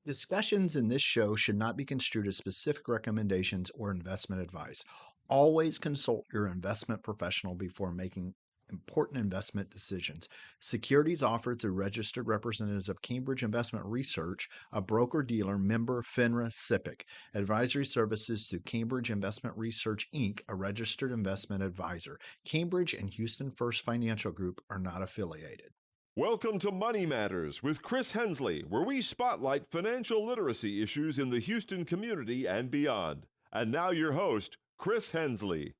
Discussions in this show should not be construed as specific recommendations or investment advice. Always consult your investment professional before making important investment decisions. Securities offered through registered representatives of Cambridge Investment Research, a broker dealer member FINRA SIPC. Advisory services through Cambridge Investment Research Inc., a registered investment advisor. Cambridge and Houston First Financial Group are not affiliated. Welcome to Money Matters with Chris Hensley, where we spotlight financial literacy issues in the Houston community and beyond. And now your host, Chris Hensley.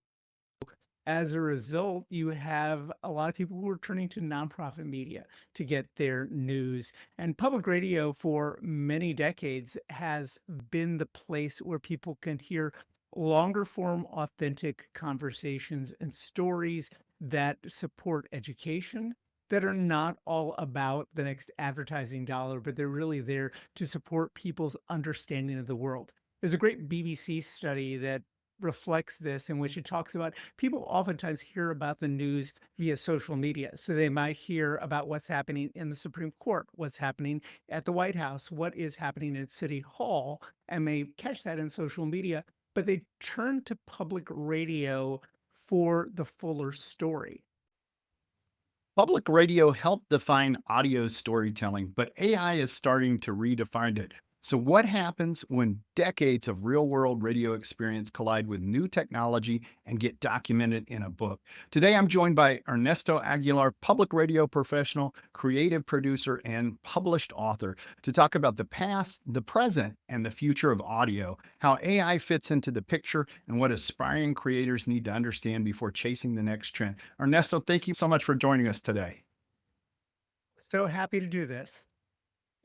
As a result, you have a lot of people who are turning to nonprofit media to get their news. And public radio for many decades has been the place where people can hear longer form, authentic conversations and stories that support education, that are not all about the next advertising dollar, but they're really there to support people's understanding of the world. There's a great BBC study that reflects this, in which it talks about people oftentimes hear about the news via social media. So they might hear about what's happening in the Supreme Court, what's happening at the White House, what is happening at City Hall, and may catch that in social media, but they turn to public radio for the fuller story. Public radio helped define audio storytelling, but AI is starting to redefine it. So, what happens when decades of real world radio experience collide with new technology and get documented in a book? Today, I'm joined by Ernesto Aguilar, public radio professional, creative producer, and published author, to talk about the past, the present, and the future of audio, how AI fits into the picture, and what aspiring creators need to understand before chasing the next trend. Ernesto, thank you so much for joining us today. So happy to do this.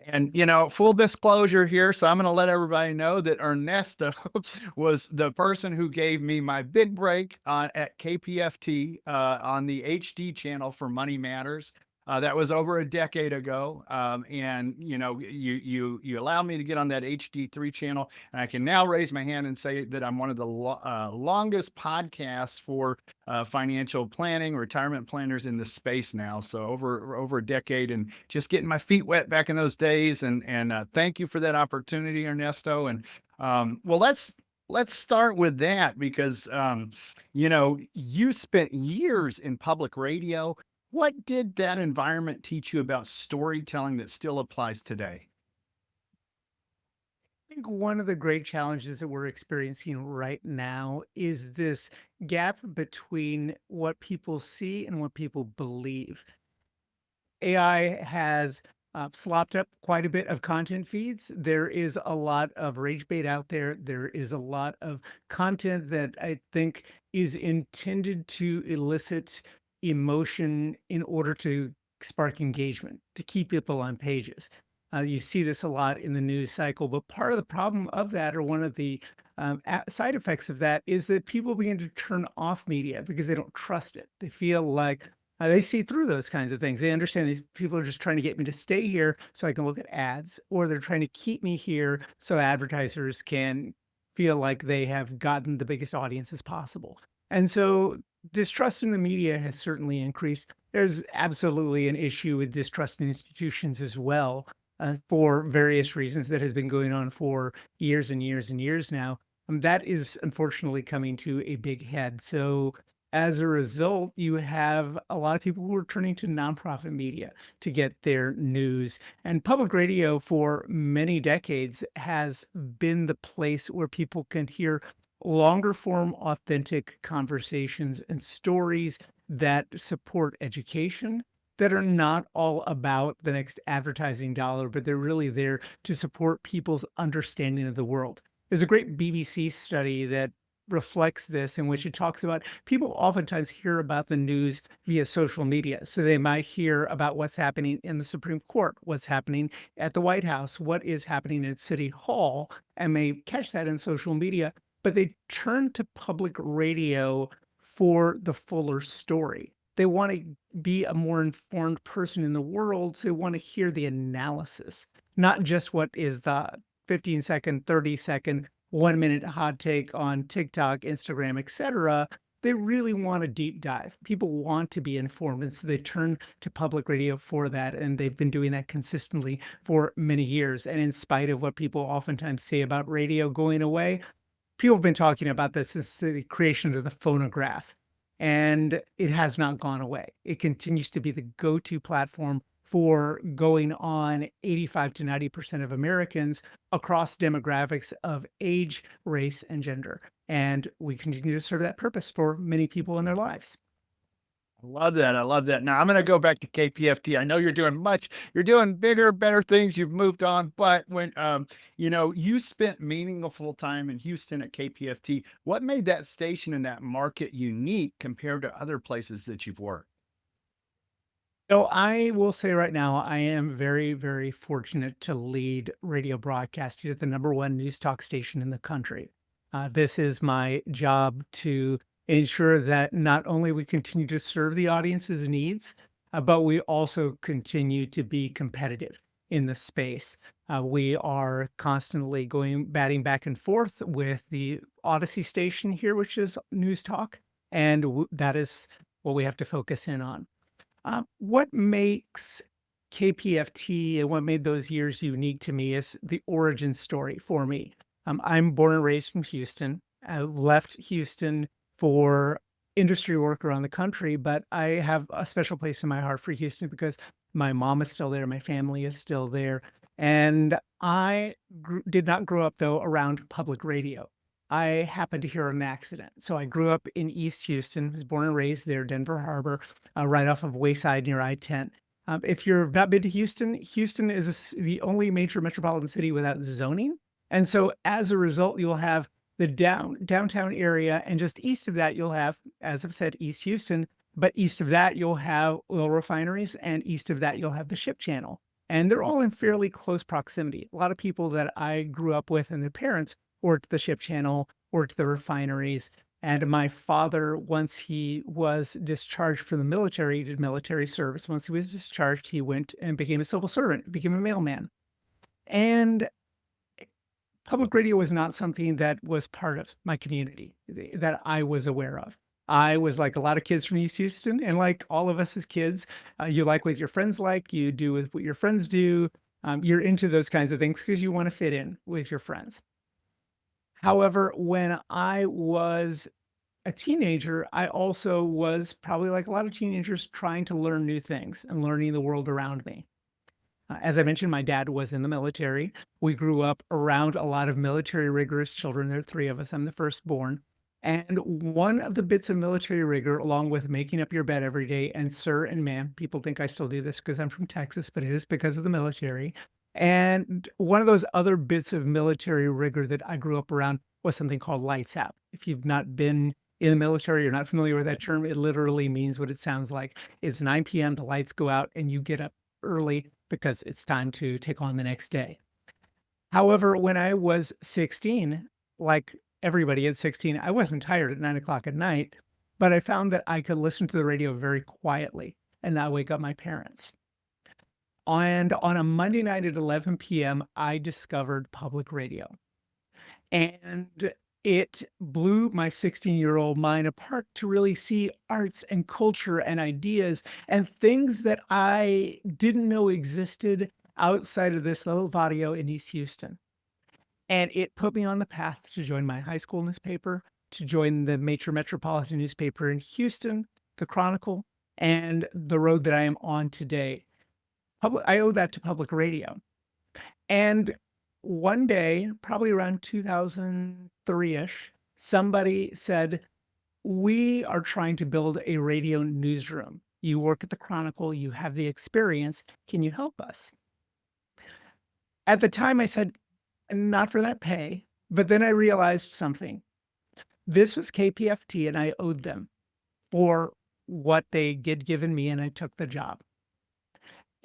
And, full disclosure here. So I'm going to let everybody know that Ernesto was the person who gave me my big break at KPFT on the HD channel for Money Matters. That was over a decade ago. And, you allowed me to get on that HD3 channel. And I can now raise my hand and say that I'm one of the longest podcasts for financial planning, retirement planners in this space now. So over a decade, and just getting my feet wet back in those days. And thank you for that opportunity, Ernesto. And well, let's start with that because you spent years in public radio. What did that environment teach you about storytelling that still applies today? I think one of the great challenges that we're experiencing right now is this gap between what people see and what people believe. AI has slopped up quite a bit of content feeds. There is a lot of rage bait out there. There is a lot of content that I think is intended to elicit emotion in order to spark engagement, to keep people on pages. You see this a lot in the news cycle, but part of the problem of that, or one of the side effects of that, is that people begin to turn off media because they don't trust it. They feel like they see through those kinds of things. They understand these people are just trying to get me to stay here so I can look at ads, or they're trying to keep me here so advertisers can feel like they have gotten the biggest audiences possible. And so distrust in the media has certainly increased. There's absolutely an issue with distrust in institutions as well, for various reasons, that has been going on for years and years and years now. That is unfortunately coming to a big head. So as a result, you have a lot of people who are turning to nonprofit media to get their news. And public radio for many decades has been the place where people can hear longer form, authentic conversations and stories that support education, that are not all about the next advertising dollar, but they're really there to support people's understanding of the world. There's a great BBC study that reflects this, in which it talks about people oftentimes hear about the news via social media. So they might hear about what's happening in the Supreme Court, what's happening at the White House, what is happening at City Hall, and may catch that in social media, but they turn to public radio for the fuller story. They want to be a more informed person in the world. So they want to hear the analysis, not just what is the 15-second, 30-second, 1-minute hot take on TikTok, Instagram, etc. they really want a deep dive. People want to be informed, and so they turn to public radio for that, and they've been doing that consistently for many years. And in spite of what people oftentimes say about radio going away, people have been talking about this since the creation of the phonograph, and it has not gone away. It continues to be the go-to platform for going on 85 to 90% of Americans across demographics of age, race, and gender. And we continue to serve that purpose for many people in their lives. I love that. I love that. Now I'm going to go back to KPFT. I know you're doing bigger, better things. You've moved on, but when, you spent meaningful time in Houston at KPFT, what made that station and that market unique compared to other places that you've worked? So I will say right now, I am very, very fortunate to lead radio broadcasting at the number one news talk station in the country. This is my job to ensure that not only we continue to serve the audience's needs, but we also continue to be competitive in the space. We are constantly batting back and forth with the Odyssey station here, which is News Talk, and that is what we have to focus in on. What makes KPFT and what made those years unique to me is the origin story for me. I'm born and raised from Houston. I left Houston for industry work around the country, but I have a special place in my heart for Houston because my mom is still there, my family is still there. And I did not grow up, though, around public radio. I happened to hear an accident. So I grew up in East Houston, was born and raised there, Denver Harbor, right off of Wayside near I-10. If you've not been to Houston, Houston is the only major metropolitan city without zoning. And so as a result, you'll have the downtown area, and just east of that, you'll have, as I've said, East Houston. But east of that, you'll have oil refineries, and east of that, you'll have the ship channel. And they're all in fairly close proximity. A lot of people that I grew up with and their parents worked the ship channel, worked the refineries. And my father, once he was discharged from the military, he did military service. Once he was discharged, he went and became a civil servant, became a mailman. And public radio was not something that was part of my community that I was aware of. I was like a lot of kids from East Houston, and like all of us as kids, you like what your friends like, you do with what your friends do. You're into those kinds of things because you want to fit in with your friends. However, when I was a teenager, I also was probably like a lot of teenagers trying to learn new things and learning the world around me. As I mentioned, my dad was in the military. We grew up around a lot of military rigorous children. There are three of us. I'm the firstborn. And one of the bits of military rigor, along with making up your bed every day and sir and ma'am, people think I still do this because I'm from Texas, but it is because of the military. And one of those other bits of military rigor that I grew up around was something called lights out. If you've not been in the military, you're not familiar with that term, it literally means what it sounds like. It's 9 p.m., the lights go out, and you get up early because it's time to take on the next day. However, when I was 16, like everybody at 16, I wasn't tired at 9 o'clock at night, but I found that I could listen to the radio very quietly and not wake up my parents. And on a Monday night at 11 p.m., I discovered public radio. And it blew my 16-year-old mind apart to really see arts and culture and ideas and things that I didn't know existed outside of this little barrio in East Houston. And it put me on the path to join my high school newspaper, to join the major metropolitan newspaper in Houston, the Chronicle, and the road that I am on today. I owe that to public radio. And one day, probably around 2003-ish, somebody said, "We are trying to build a radio newsroom. You work at the Chronicle, you have the experience. Can you help us?" At the time, I said, "Not for that pay." But then I realized something. This was KPFT, and I owed them for what they had given me, and I took the job.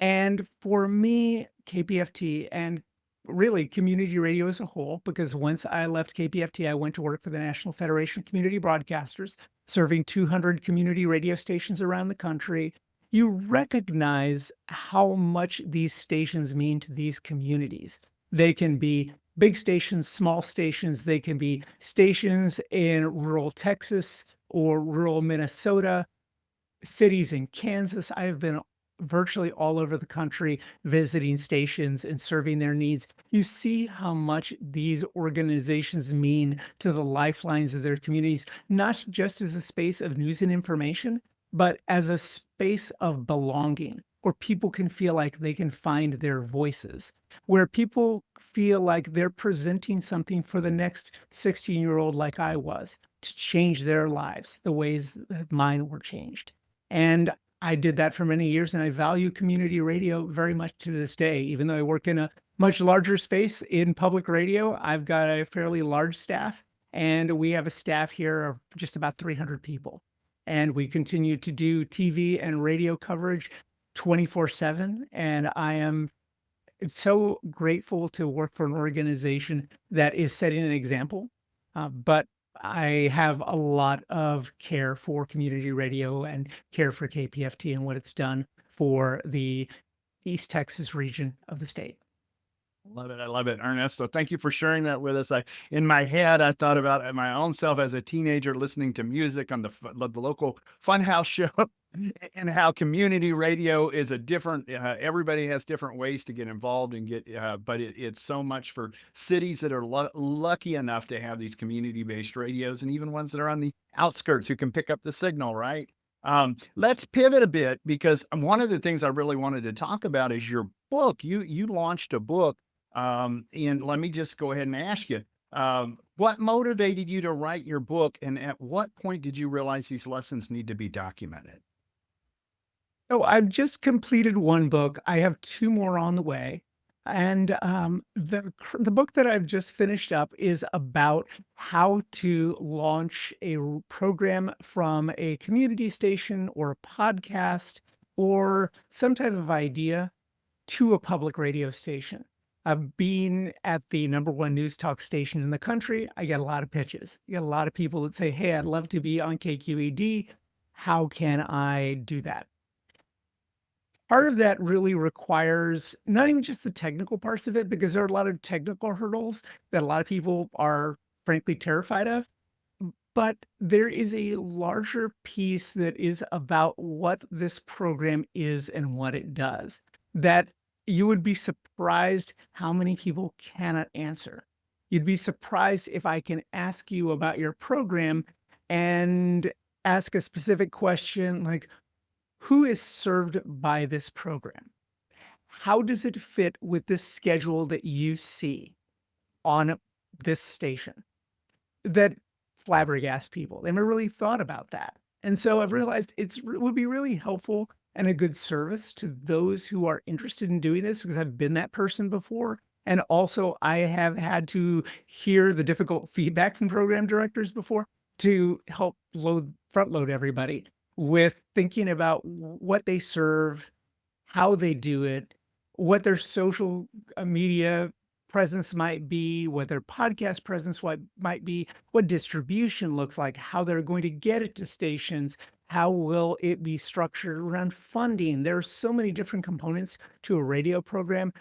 And for me, KPFT and really community radio as a whole, because once I left KPFT, I went to work for the National Federation of Community Broadcasters, serving 200 community radio stations around the country. You recognize how much these stations mean to these communities. They can be big stations, small stations. They can be stations in rural Texas or rural Minnesota, cities in Kansas. I have been virtually all over the country visiting stations and serving their needs. You see how much these organizations mean to the lifelines of their communities, not just as a space of news and information, but as a space of belonging where people can feel like they can find their voices, where people feel like they're presenting something for the next 16-year-old like I was to change their lives the ways that mine were changed. And I did that for many years, and I value community radio very much to this day. Even though I work in a much larger space in public radio, I've got a fairly large staff, and we have a staff here of just about 300 people. And we continue to do TV and radio coverage 24/7. And I am so grateful to work for an organization that is setting an example. But I have a lot of care for community radio and care for KPFT and what it's done for the East Texas region of the state. Love it. I love it, Ernesto. Thank you for sharing that with us. In my head, I thought about my own self as a teenager listening to music on the local funhouse show, and how community radio is a different. Everybody has different ways to get involved and get, but it's so much for cities that are lucky enough to have these community-based radios, and even ones that are on the outskirts who can pick up the signal. Right. Let's pivot a bit, because one of the things I really wanted to talk about is your book. You launched a book. And let me just go ahead and ask you, what motivated you to write your book? And at what point did you realize these lessons need to be documented? Oh, I've just completed one book. I have two more on the way. And the book that I've just finished up is about how to launch a program from a community station or a podcast or some type of idea to a public radio station. Being at the number one news talk station in the country, I get a lot of pitches. I get a lot of people that say, "Hey, I'd love to be on KQED. How can I do that?" Part of that really requires not even just the technical parts of it, because there are a lot of technical hurdles that a lot of people are frankly terrified of. But there is a larger piece that is about what this program is and what it does, that you would be surprised how many people cannot answer. You'd be surprised if I can ask you about your program and ask a specific question like, who is served by this program? How does it fit with this schedule that you see on this station? That flabbergast people. They never really thought about that. And so I've realized it would be really helpful and a good service to those who are interested in doing this, because I've been that person before. And also I have had to hear the difficult feedback from program directors before to help front load everybody with thinking about what they serve, how they do it, what their social media presence might be, what their podcast presence might be, what distribution looks like, how they're going to get it to stations, how will it be structured around funding. There are so many different components to a radio program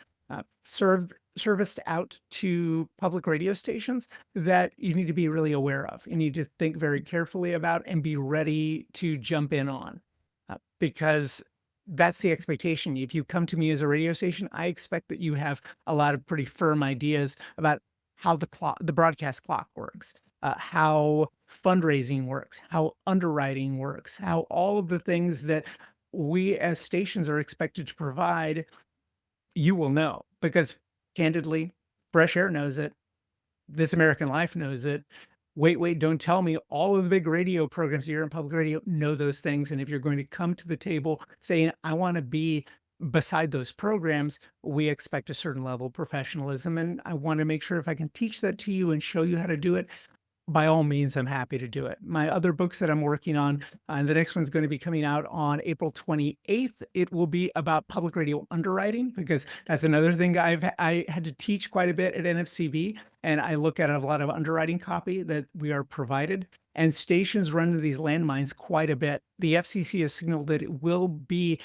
serviced out to public radio stations that you need to be really aware of. You need to think very carefully about and be ready to jump in on, because that's the expectation. If you come to me as a radio station, I expect that you have a lot of pretty firm ideas about how the broadcast clock works, how fundraising works, how underwriting works, how all of the things that we as stations are expected to provide, you will know. Because candidly, Fresh Air knows it. This American Life knows it. Wait, don't tell me. All of the big radio programs here in public radio know those things. And if you're going to come to the table saying, I want to be beside those programs, we expect a certain level of professionalism. And I want to make sure if I can teach that to you and show you how to do it, by all means, I'm happy to do it. My other books that I'm working on, and the next one's going to be coming out on April 28th. It will be about public radio underwriting, because that's another thing I had to teach quite a bit at NFCB. And I look at a lot of underwriting copy that we are provided, and stations run into these landmines quite a bit. The FCC has signaled that it will be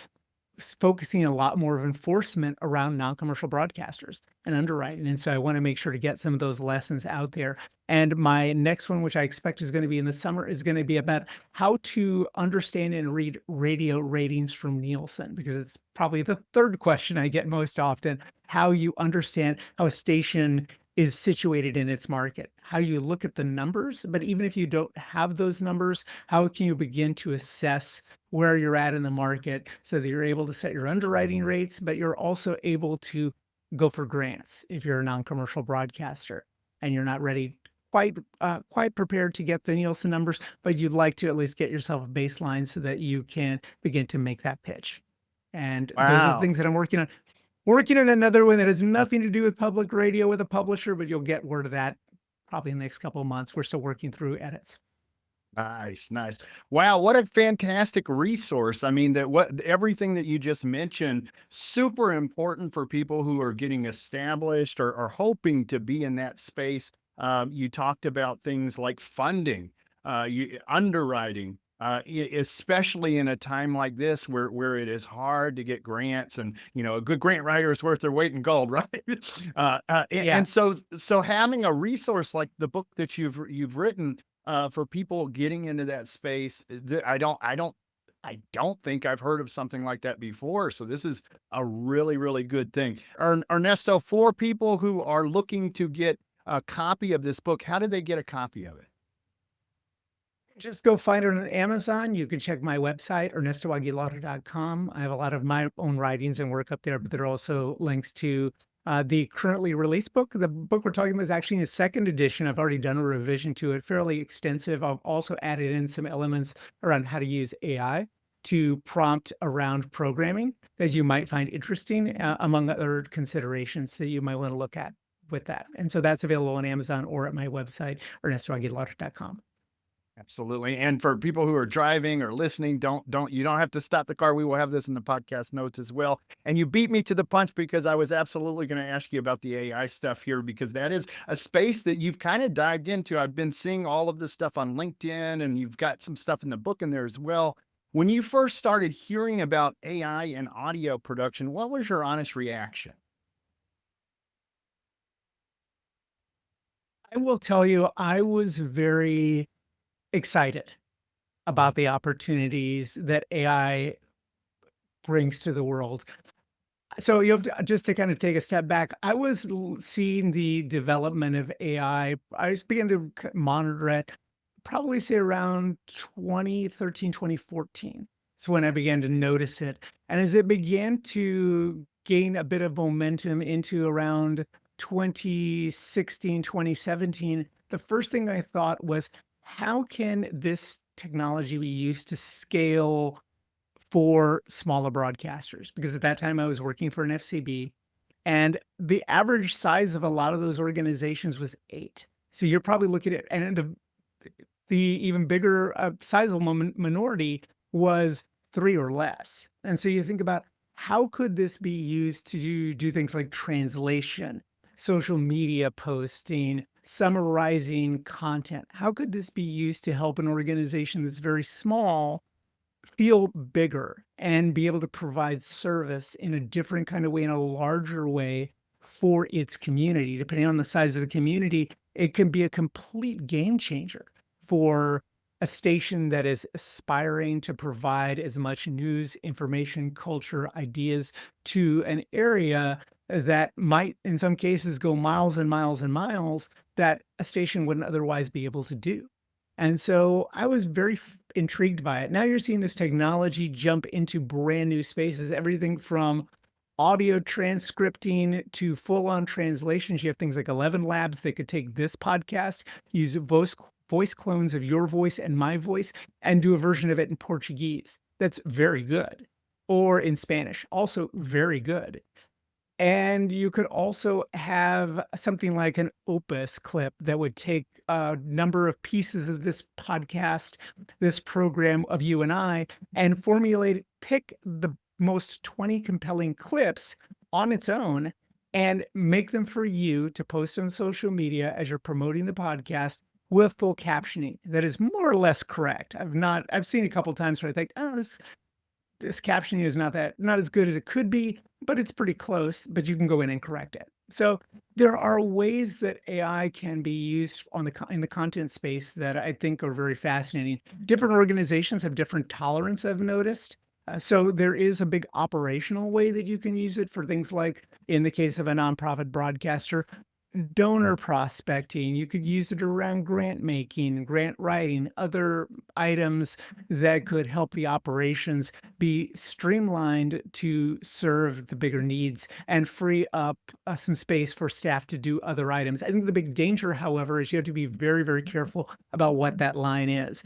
focusing a lot more of enforcement around non-commercial broadcasters and underwriting. And so I want to make sure to get some of those lessons out there. And my next one, which I expect is going to be in the summer, is going to be about how to understand and read radio ratings from Nielsen, because it's probably the third question I get most often: how you understand how a station is situated in its market, how you look at the numbers. But even if you don't have those numbers, how can you begin to assess where you're at in the market so that you're able to set your underwriting rates, but you're also able to go for grants if you're a non-commercial broadcaster and you're not ready quite prepared to get the Nielsen numbers, but you'd like to at least get yourself a baseline so that you can begin to make that pitch. And those are the Wow. things that I'm working on. Working on another one that has nothing to do with public radio with a publisher, but you'll get word of that probably in the next couple of months. We're still working through edits. Nice, nice. Wow, what a fantastic resource. I mean, that what everything that you just mentioned, super important for people who are getting established or hoping to be in that space. You talked about things like funding, underwriting, especially in a time like this where it is hard to get grants, and a good grant writer is worth their weight in gold, right? Yeah. And so having a resource like the book that you've written for people getting into that space. I don't think I've heard of something like that before. So this is a really, really good thing. Ernesto, for people who are looking to get a copy of this book, how do they get a copy of it? Just go find it on Amazon. You can check my website, ernestoaguilar.com. I have a lot of my own writings and work up there, but there are also links to the currently released book. The book we're talking about is actually in its second edition. I've already done a revision to it, fairly extensive. I've also added in some elements around how to use AI to prompt around programming that you might find interesting, among other considerations that you might want to look at with that. And so that's available on Amazon or at my website, ernestoaguilar.com. Absolutely. And for people who are driving or listening, you don't have to stop the car. We will have this in the podcast notes as well. And you beat me to the punch because I was absolutely going to ask you about the AI stuff here, because that is a space that you've kind of dived into. I've been seeing all of this stuff on LinkedIn, and you've got some stuff in the book in there as well. When you first started hearing about AI and audio production, what was your honest reaction? I will tell you, I was very excited about the opportunities that AI brings to the world. So you have to just to kind of take a step back. I was seeing the development of AI. I just began to monitor it probably say around 2013, 2014. So when I began to notice it. And as it began to gain a bit of momentum into around 2016, 2017, the first thing I thought was, how can this technology be used to scale for smaller broadcasters? Because at that time I was working for an FCB, and the average size of a lot of those organizations was 8. So you're probably looking at, and the even bigger sizable minority was 3 or less. And so you think about, how could this be used to do things like translation, social media posting, summarizing content? How could this be used to help an organization that's very small feel bigger and be able to provide service in a different kind of way, in a larger way for its community? Depending on the size of the community, it can be a complete game changer for a station that is aspiring to provide as much news, information, culture, ideas to an area that might, in some cases, go miles and miles and miles that a station wouldn't otherwise be able to do. And so I was very intrigued by it. Now you're seeing this technology jump into brand new spaces, everything from audio transcripting to full-on translations. You have things like 11 Labs that could take this podcast, use voice clones of your voice and my voice, and do a version of it in Portuguese. That's very good. Or in Spanish, also very good. And you could also have something like an Opus clip that would take a number of pieces of this podcast, this program of you and I, and pick the most 20 compelling clips on its own and make them for you to post on social media as you're promoting the podcast, with full captioning that is more or less correct. I've seen a couple times where I think, oh, this this captioning is not as good as it could be, but it's pretty close, but you can go in and correct it. So there are ways that AI can be used on in the content space that I think are very fascinating. Different organizations have different tolerance, I've noticed. So there is a big operational way that you can use it for things like, in the case of a nonprofit broadcaster, donor prospecting. You could use it around grant making, grant writing, other items that could help the operations be streamlined to serve the bigger needs and free up some space for staff to do other items. I think the big danger, however, is you have to be very, very careful about what that line is.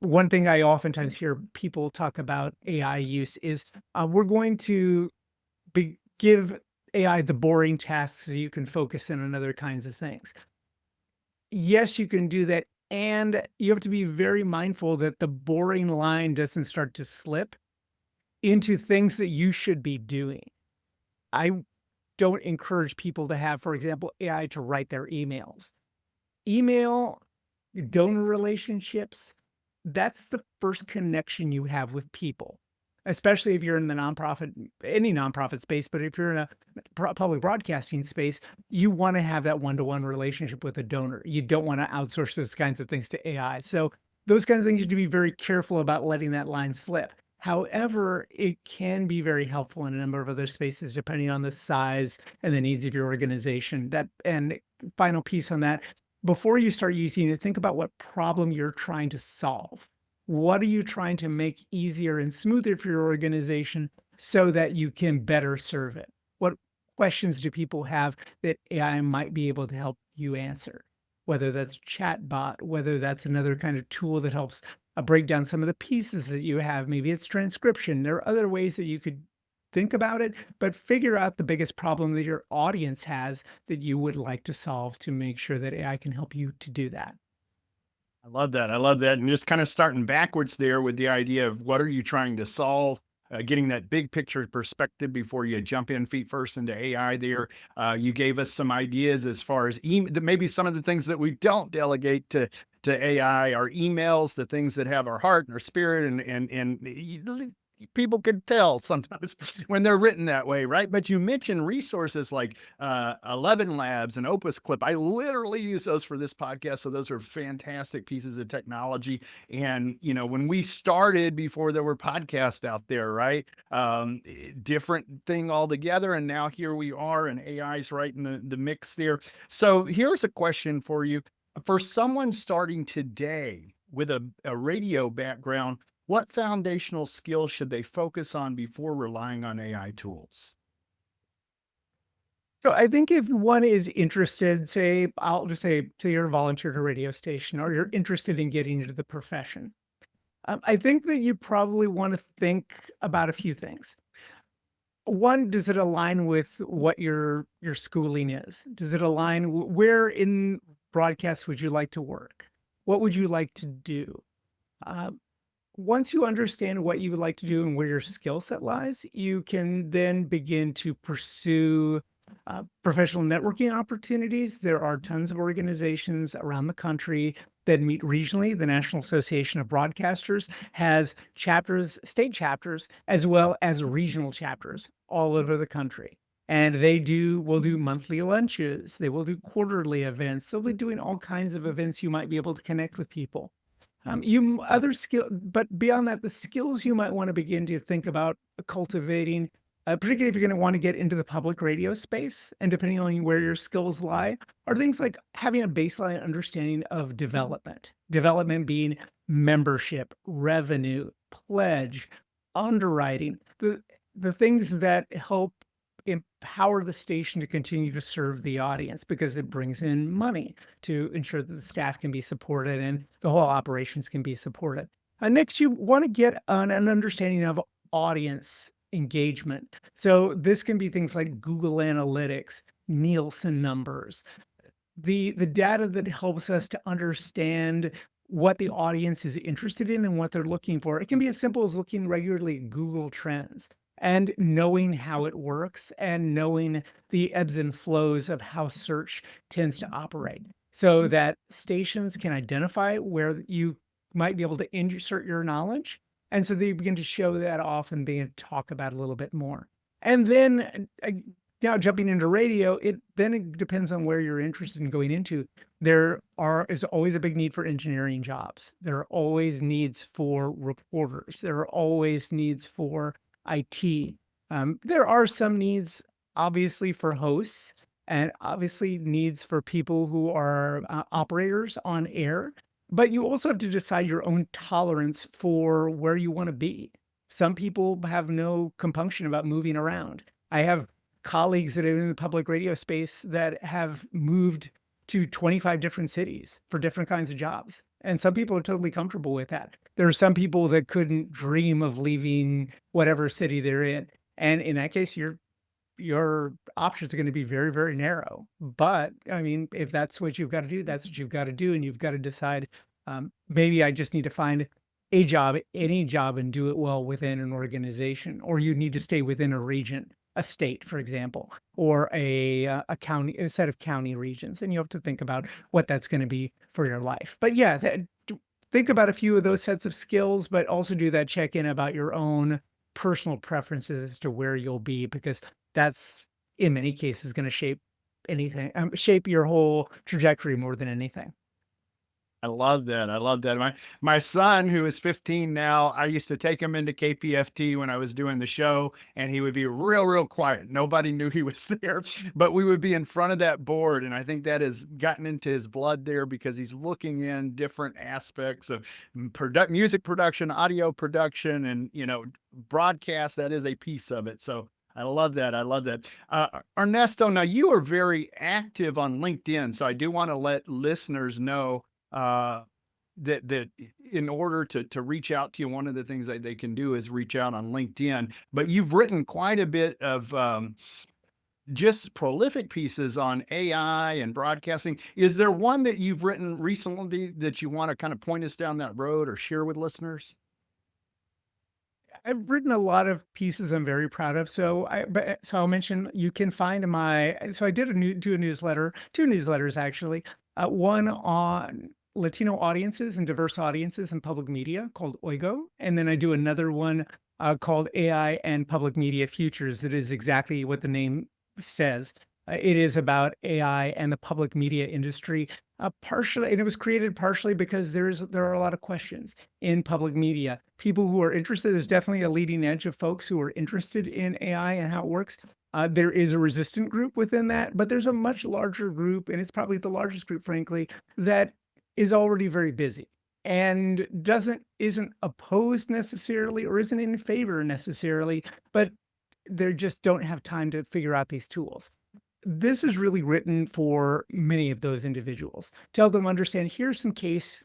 One thing I oftentimes hear people talk about AI use is we're going to give AI the boring tasks so you can focus in on other kinds of things. Yes, you can do that. And you have to be very mindful that the boring line doesn't start to slip into things that you should be doing. I don't encourage people to have, for example, AI to write their emails. Email, donor relationships, that's the first connection you have with people, especially if you're in the nonprofit, any nonprofit space. But if you're in a public broadcasting space, you want to have that one-to-one relationship with a donor. You don't want to outsource those kinds of things to AI. So those kinds of things, you have to be very careful about letting that line slip. However, it can be very helpful in a number of other spaces, depending on the size and the needs of your organization. And final piece on that, before you start using it, think about what problem you're trying to solve. What are you trying to make easier and smoother for your organization so that you can better serve it? What questions do people have that AI might be able to help you answer? Whether that's chatbot, whether that's another kind of tool that helps break down some of the pieces that you have. Maybe it's transcription. There are other ways that you could think about it, but figure out the biggest problem that your audience has that you would like to solve to make sure that AI can help you to do that. I love that. I love that. And just kind of starting backwards there with the idea of what are you trying to solve? Getting that big picture perspective before you jump in feet first into AI there. You gave us some ideas as far as maybe some of the things that we don't delegate to AI, our emails, the things that have our heart and our spirit, and people could tell sometimes when they're written that way, right? But you mentioned resources like 11 Labs and Opus Clip. I literally use those for this podcast, so those are fantastic pieces of technology. And when we started, before there were podcasts out there, right? Different thing altogether, and now here we are, and AI's right in the mix there. So here's a question for you: for someone starting today with a radio background, what foundational skills should they focus on before relying on AI tools? So I think if one is interested, say, I'll just say, you're a volunteer at a radio station or you're interested in getting into the profession, I think that you probably want to think about a few things. One, does it align with what your schooling is? Does it align? Where in broadcast would you like to work? What would you like to do? Uh, Once you understand what you would like to do and where your skill set lies, you can then begin to pursue professional networking opportunities. There are tons of organizations around the country that meet regionally. The National Association of Broadcasters has chapters, state chapters, as well as regional chapters all over the country. And will do monthly lunches. They will do quarterly events. They'll be doing all kinds of events. You might be able to connect with people. Other skill, but beyond that, the skills you might want to begin to think about cultivating, particularly if you're going to want to get into the public radio space, and depending on where your skills lie, are things like having a baseline understanding of development. Development being membership, revenue, pledge, underwriting, the things that help empower the station to continue to serve the audience because it brings in money to ensure that the staff can be supported and the whole operations can be supported. Next, you want to get an understanding of audience engagement. So this can be things like Google Analytics, Nielsen numbers, the data that helps us to understand what the audience is interested in and what they're looking for. It can be as simple as looking regularly at Google Trends and knowing how it works and knowing the ebbs and flows of how search tends to operate so that stations can identify where you might be able to insert your knowledge And so they begin to show that off and begin to talk about it a little bit more. And then now jumping into radio, it depends on where you're interested in going into. Is always a big need for engineering jobs. There are always needs for reporters. There are always needs for IT. There are some needs, obviously, for hosts, and obviously needs for people who are operators on air. But you also have to decide your own tolerance for where you want to be. Some people have no compunction about moving around. I have colleagues that are in the public radio space that have moved to 25 different cities for different kinds of jobs. And some people are totally comfortable with that. There are some people that couldn't dream of leaving whatever city they're in. And in that case, your options are going to be very, very narrow. But I mean, if that's what you've got to do, that's what you've got to do. And you've got to decide, maybe I just need to find a job, any job, and do it well within an organization, or you need to stay within a region, a state, for example, or a county, a set of county regions. And you have to think about what that's going to be for your life. But yeah, think about a few of those sets of skills, but also do that check in about your own personal preferences as to where you'll be, because that's in many cases going to shape your whole trajectory more than anything. I love that. I love that. My son, who is 15 now, I used to take him into KPFT when I was doing the show, and he would be real quiet. Nobody knew he was there, but we would be in front of that board, and I think that has gotten into his blood there because he's looking in different aspects of music production, audio production, and broadcast. That is a piece of it. So I love that. I love that. Ernesto, now you are very active on LinkedIn, so I do want to let listeners know that in order to reach out to you, one of the things that they can do is reach out on LinkedIn. But you've written quite a bit of just prolific pieces on AI and broadcasting. Is there one that you've written recently that you want to kind of point us down that road or share with listeners? I've written a lot of pieces I'm very proud of. So I'll mention, you can find so I do a newsletter, two newsletters actually. One on Latino audiences and diverse audiences in public media called Oigo. And then I do another one called AI and Public Media Futures. That is exactly what the name says. It is about AI and the public media industry. Partially, and it was created partially because there are a lot of questions in public media. People who are interested, there's definitely a leading edge of folks who are interested in AI and how it works. There is a resistant group within that, but there's a much larger group, and it's probably the largest group, frankly, that is already very busy and isn't opposed necessarily or isn't in favor necessarily, but they just don't have time to figure out these tools. This is really written for many of those individuals. Tell them, understand, here's some case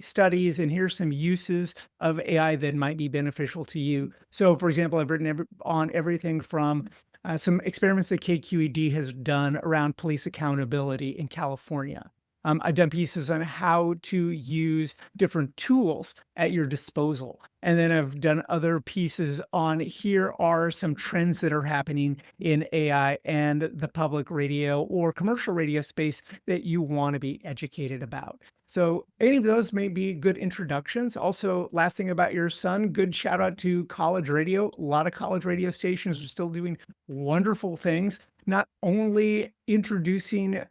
studies and here's some uses of AI that might be beneficial to you. So, for example, I've written on everything from some experiments that KQED has done around police accountability in California. I've done pieces on how to use different tools at your disposal. And then I've done other pieces on, here are some trends that are happening in AI and the public radio or commercial radio space that you want to be educated about. So any of those may be good introductions. Also, last thing about your son, good shout out to college radio. A lot of college radio stations are still doing wonderful things, not only introducing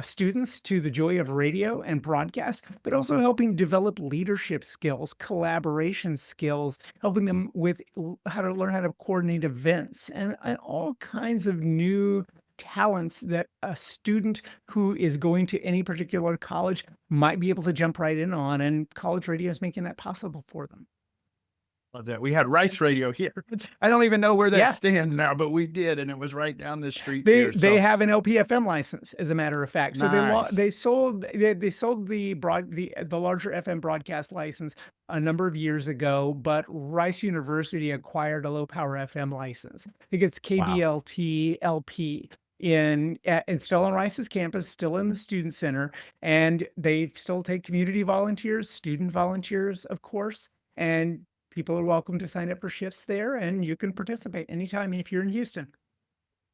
students to the joy of radio and broadcast, but also helping develop leadership skills, collaboration skills, helping them with how to learn how to coordinate events and all kinds of new talents that a student who is going to any particular college might be able to jump right in on. And college radio is making that possible for them. Love that. We had Rice Radio here. I don't even know where that Yeah. stands now, but we did, and it was right down the street They here. So have an LPFM license, as a matter of fact. So nice. they sold the larger FM broadcast license a number of years ago, but Rice University acquired a low power FM license. I think it's Wow. KBLT LP and still on Rice's campus, still in the student center, and they still take community volunteers, student volunteers, of course, and people are welcome to sign up for shifts there, and you can participate anytime if you're in Houston.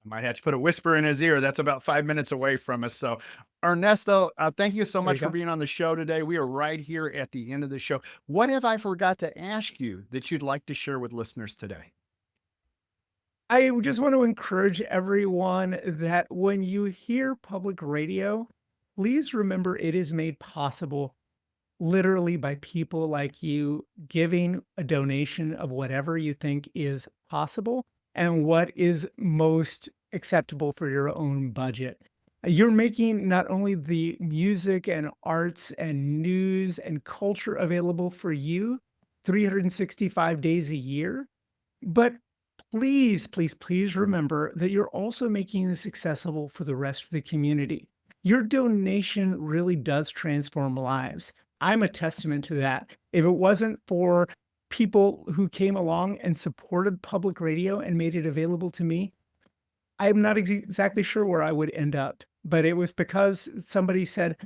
I might have to put a whisper in his ear. That's about 5 minutes away from us. So, Ernesto, thank you so There you much for go. being on the show today. We are right here at the end of the show. What have I forgot to ask you that you'd like to share with listeners today? I just want to encourage everyone that when you hear public radio, please remember it is made possible literally by people like you giving a donation of whatever you think is possible and what is most acceptable for your own budget. You're making not only the music and arts and news and culture available for you 365 days a year, but please, please, please remember that you're also making this accessible for the rest of the community. Your donation really does transform lives. I'm a testament to that. If it wasn't for people who came along and supported public radio and made it available to me, I'm not exactly sure where I would end up, but it was because somebody said,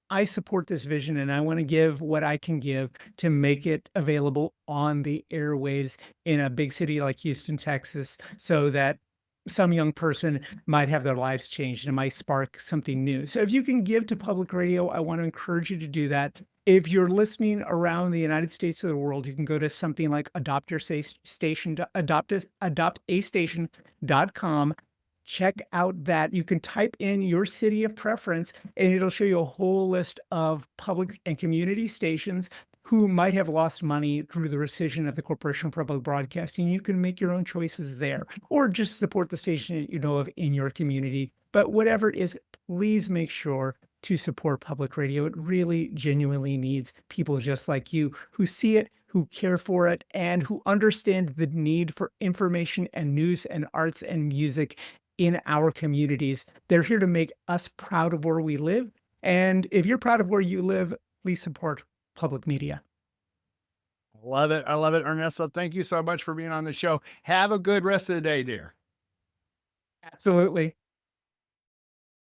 I support this vision and I want to give what I can give to make it available on the airwaves in a big city like Houston, Texas, so that some young person might have their lives changed and it might spark something new. So if you can give to public radio, I want to encourage you to do that. If you're listening around the United States or the world, you can go to something like adoptastation.com. Check out that. You can type in your city of preference and it'll show you a whole list of public and community stations who might have lost money through the rescission of the Corporation for Public Broadcasting. You can make your own choices there or just support the station that you know of in your community. But whatever it is, please make sure to support public radio. It really genuinely needs people just like you who see it, who care for it, and who understand the need for information and news and arts and music in our communities. They're here to make us proud of where we live. And if you're proud of where you live, please support public media. Love it. I love it, Ernesto. Thank you so much for being on the show. Have a good rest of the day, dear. Absolutely.